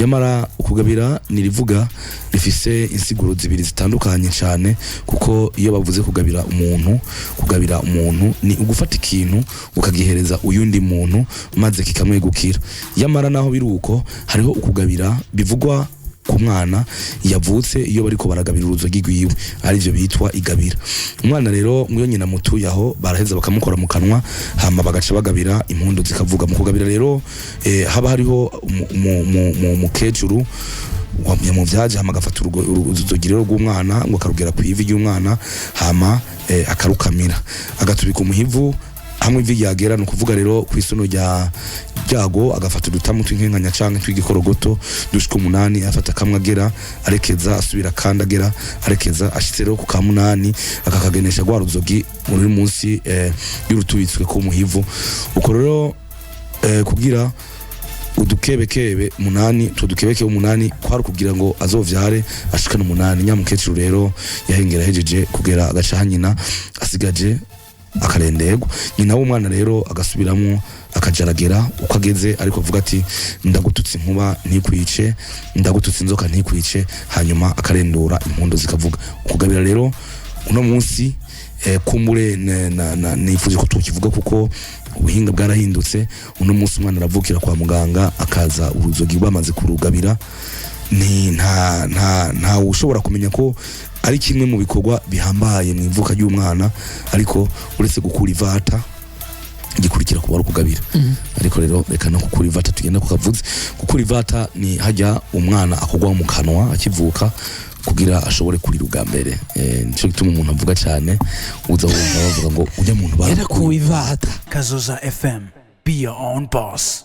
yamara ukugabira nirivuga rifise insiguro zibiri zitandukanye cyane kuko iyo bavuze kugabira umuntu ni ugufata ikintu ukagihereza uyundi muntu maze kikamwegukira. Yamara naho biruko hariho ukugabira bivugwa ku mwana yavutse iyo bariko baragabira uruzogi rwiwe arivyo bitwa igabira. Umwana rero mwiyo nyina mutuye aho baraheza bakamukora mu kanwa hama bagaca bagabira impundu zikavuga. Mu kugabira rero haba hariho mukecuru yamuvyaje hama agafata uruzogi rero rw'umwana ngo akarugera kwivi ry'umwana hama akarukamira agatubika umuhivu hamwe ivi yagera no kuvuga rero kwisono ryago agafata udutamu tw'inkenganya canke tw'igikorogoto dushika 8 afata kamwe agera arekeza asubira kandi agera arekeza ashitse rero ku ka 8 akakagenesha gwa ruzogi muri munsi y'urutubitswe ko muhivu. Uko rero kugira udukebekebe 8 tudukebeke 8 kwari kugira ngo azovyare ashikana 8. Nyamukecuru rero yahengera hejeje kugera agaca nyina asigaje akarendego. Nyina w'umwana rero agasubiramo akajaragera uko ageze ariko avuga ati ndagututse inkuba ntikwice, ndagututse inzoka ntikwice, hanyuma akarendura impundu zikavuga. Ukugabira rero uno munsi kumbure nifuje ko tukivuga kuko ubuhinga bwarahindutse. Uno munsi umwana aravukira kwa muganga akaza uruzogi bamaze kurugabira. Ni nta ushobora kumenya ko ari kimwe mu bikorwa bihambaye mu ivuka ry'umwana, ariko uretse gukura ivata gikurikira kuba ari kugabira. Ariko rero reka no gukura ivata tugenda kukavuze. Gukura ivata ni hajya umwana akogwa mu kanwa akivuka kugira ashobore kurira ugambere. Nico gituma umuntu avuga cyane uza wumva bavuga ngo ujya muntu barakuye ivata. Kazoza FM, be your own boss.